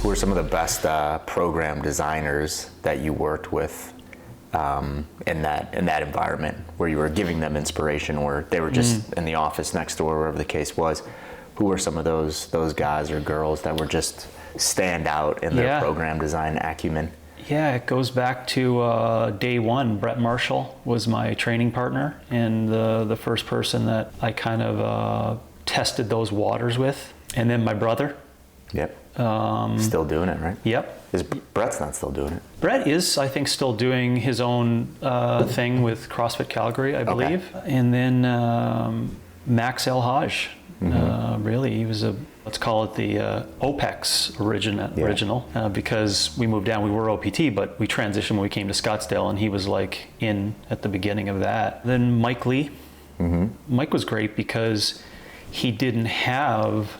Who are some of the best program designers that you worked with in that environment where you were giving them inspiration, or they were just in the office next door, wherever the case was? Who were some of those guys or girls that were just stand out in their program design acumen? Yeah, it goes back to day one. Brett Marshall was my training partner, and the first person that I kind of tested those waters with. And then my brother. Yep. Still doing it, right? Yep. Brett's not still doing it? Brett is, I think, still doing his own thing with CrossFit Calgary, I believe. Okay. And then Max Elhaj. Really, he was let's call it the OPEX original, because we moved down. We were OPT, but we transitioned when we came to Scottsdale, and he was like in at the beginning of that. Then Mike Lee. Mike was great because he didn't have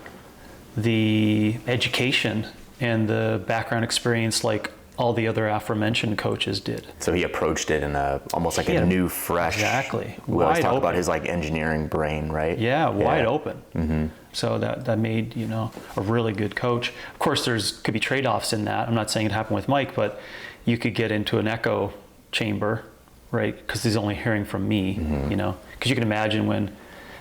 the education and the background experience like all the other aforementioned coaches did. So he approached it in almost like a new, fresh. Exactly. We always talk about his like engineering brain, right? Yeah, wide open. So that made, a really good coach. Of course, could be trade-offs in that. I'm not saying it happened with Mike, but you could get into an echo chamber, right? Because he's only hearing from me, because you can imagine when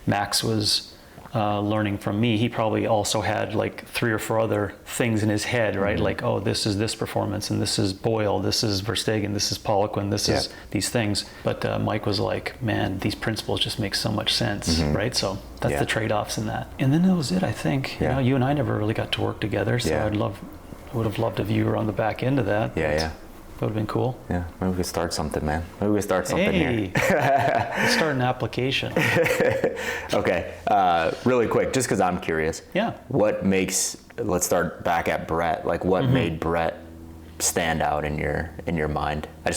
Max was learning from me, he probably also had like 3 or 4 other things in his head, right? Like, oh, this is this performance, and this is Boyle, this is Verstegen, this is Poliquin, this is these things. But Mike was like, man, these principles just make so much sense, right? So that's the trade-offs in that. And then that was it, I think. You and I never really got to work together, so I would have loved if you were on the back end of that. That would have been cool. Yeah, maybe we could start something, man. Maybe we could start something here. Let's start an application. Okay, really quick, just because I'm curious. Yeah. Let's start back at Brett. Like, what made Brett stand out in your mind? I'm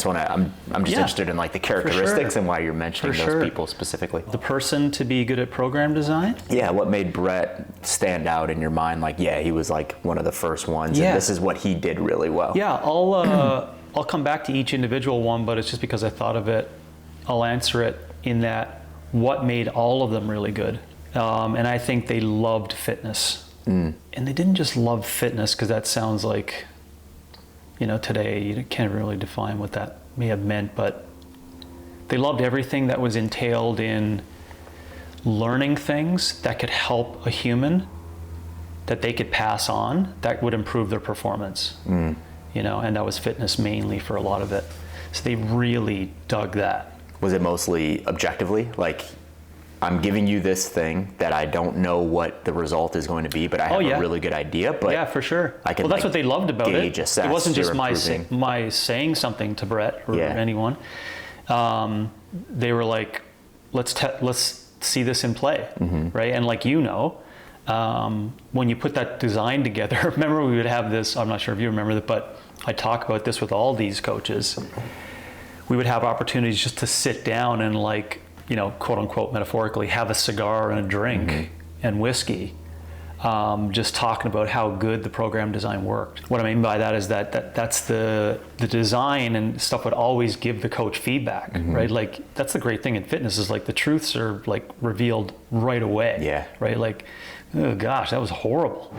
just interested in like the characteristics and why you're mentioning those people specifically. The person to be good at program design? Yeah, what made Brett stand out in your mind? Like, he was like one of the first ones, and this is what he did really well. Yeah, I'll come back to each individual one, but it's just because I thought of it. I'll answer it in that what made all of them really good. And I think they loved fitness. And they didn't just love fitness, because that sounds like, today you can't really define what that may have meant, but they loved everything that was entailed in learning things that could help a human, that they could pass on, that would improve their performance. And that was fitness mainly for a lot of it. So they really dug that. Was it mostly objectively? Like, I'm giving you this thing that I don't know what the result is going to be, but I have a really good idea. But for sure. I can, that's what they loved about it. Assess, it wasn't just my saying something to Brett or anyone. They were like, let's see this in play, right? And like when you put that design together, remember we would have this, I'm not sure if you remember that, but I talk about this with all these coaches. We would have opportunities just to sit down and like, quote unquote, metaphorically, have a cigar and a drink and whiskey, just talking about how good the program design worked. What I mean by that is that's the design and stuff would always give the coach feedback, right? Like, that's the great thing in fitness is like the truths are like revealed right away, right? Like, oh gosh, that was horrible.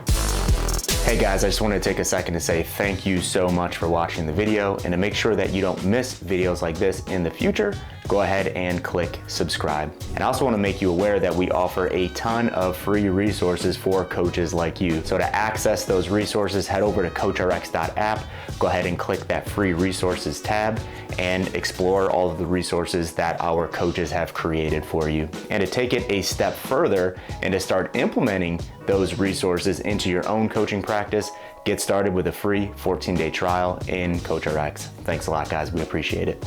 Hey guys, I just wanted to take a second to say thank you so much for watching the video, and to make sure that you don't miss videos like this in the future, go ahead and click subscribe. And I also want to make you aware that we offer a ton of free resources for coaches like you. So to access those resources, head over to CoachRx.app, go ahead and click that free resources tab and explore all of the resources that our coaches have created for you. And to take it a step further and to start implementing those resources into your own coaching practice, get started with a free 14-day trial in CoachRx. Thanks a lot, guys. We appreciate it.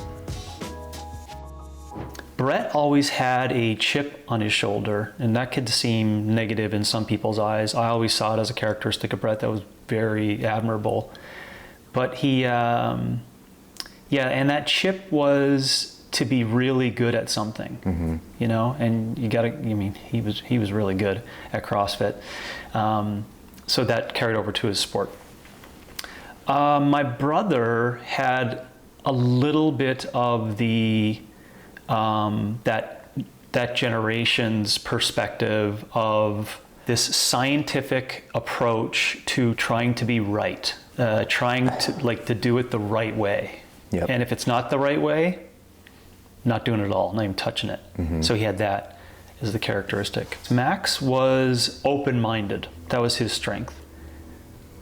Brett always had a chip on his shoulder, and that could seem negative in some people's eyes. I always saw it as a characteristic of Brett that was very admirable. But he, and that chip was to be really good at something, and he was really good at CrossFit. So that carried over to his sport. My brother had a little bit of the, that generation's perspective of this scientific approach to trying to be right, trying to do it the right way. Yep. And if it's not the right way, not doing it at all, not even touching it. So he had that as the characteristic. Max was open-minded. That was his strength.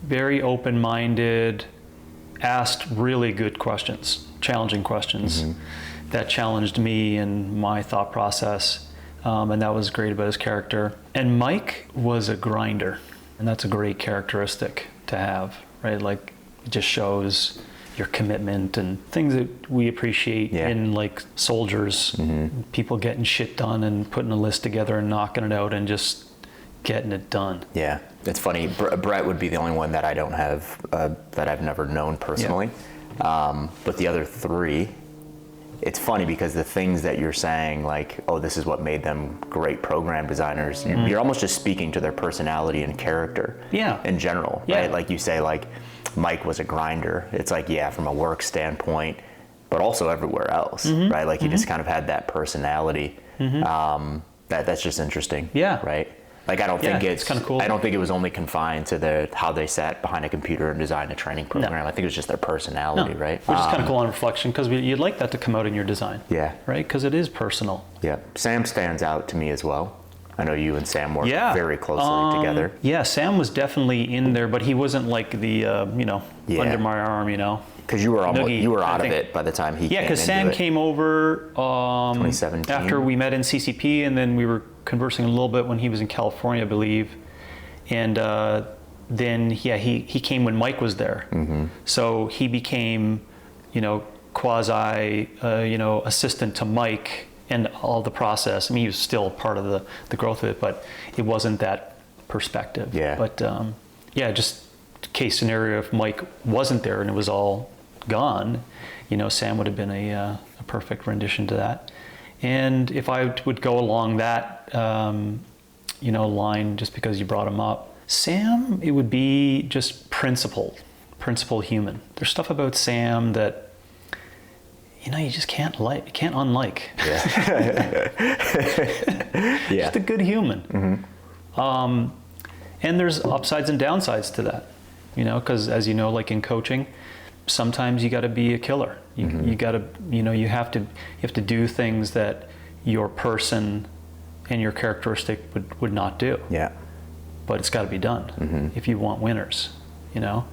Very open-minded, asked really good questions, challenging questions that challenged me and my thought process. And that was great about his character. And Mike was a grinder, and that's a great characteristic to have, right? Like, it just shows your commitment and things that we appreciate in like soldiers, people getting shit done and putting a list together and knocking it out and just getting it done. Yeah, it's funny. Brett would be the only one that I don't have, that I've never known personally. But the other three, it's funny because the things that you're saying, like, oh, this is what made them great program designers, you're almost just speaking to their personality and character in general, right? Like you say, like, Mike was a grinder. It's like, yeah, from a work standpoint, but also everywhere else, right? Like, he just kind of had that personality. That's just interesting, right? Like, I don't think it's kind of cool. I don't think it was only confined to how they sat behind a computer and designed a training program. I think it was just their personality, right? Which is kind of cool on reflection, because you'd like that to come out in your design. Right? Because it is personal. Sam stands out to me as well. I know you and Sam work very closely together. Yeah, Sam was definitely in there, but he wasn't like the, under my arm, Because you were out of it by the time he came. Yeah, because Sam came over 2017 after we met in CCP, and then we were conversing a little bit when he was in California, I believe. And then he came when Mike was there. So he became, quasi, assistant to Mike and all the process. I mean, he was still part of the growth of it, but it wasn't that perspective. But just case scenario, if Mike wasn't there and it was all gone, Sam would have been a perfect rendition to that. And if I would go along that, line, just because you brought him up, Sam, it would be just principled human. There's stuff about Sam that, you just can't unlike. Just a good human. And there's upsides and downsides to that, because as you know, like in coaching, sometimes you got to be a killer. You got to, you have to do things that your person and your characteristic would not do. But it's got to be done if you want winners, And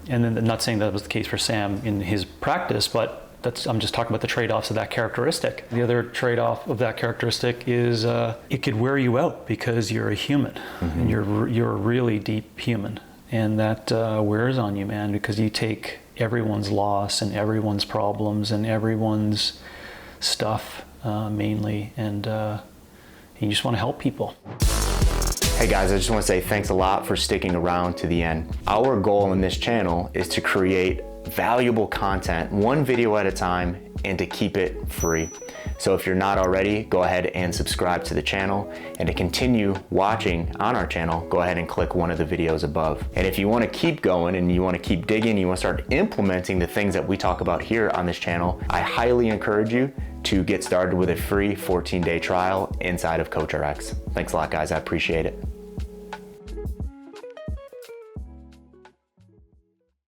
then, I'm not saying that was the case for Sam in his practice, but I'm just talking about the trade-offs of that characteristic. The other trade-off of that characteristic is it could wear you out because you're a human, and you're a really deep human, and that wears on you, man, because you take everyone's loss and everyone's problems and everyone's stuff mainly, and you just want to help people. Hey guys, I just want to say thanks a lot for sticking around to the end. Our goal in this channel is to create valuable content, one video at a time, and to keep it free. So if you're not already, go ahead and subscribe to the channel. And to continue watching on our channel, go ahead and click one of the videos above. And if you want to keep going and you want to keep digging, you want to start implementing the things that we talk about here on this channel, I highly encourage you to get started with a free 14-day trial inside of CoachRx. Thanks a lot, guys. I appreciate it.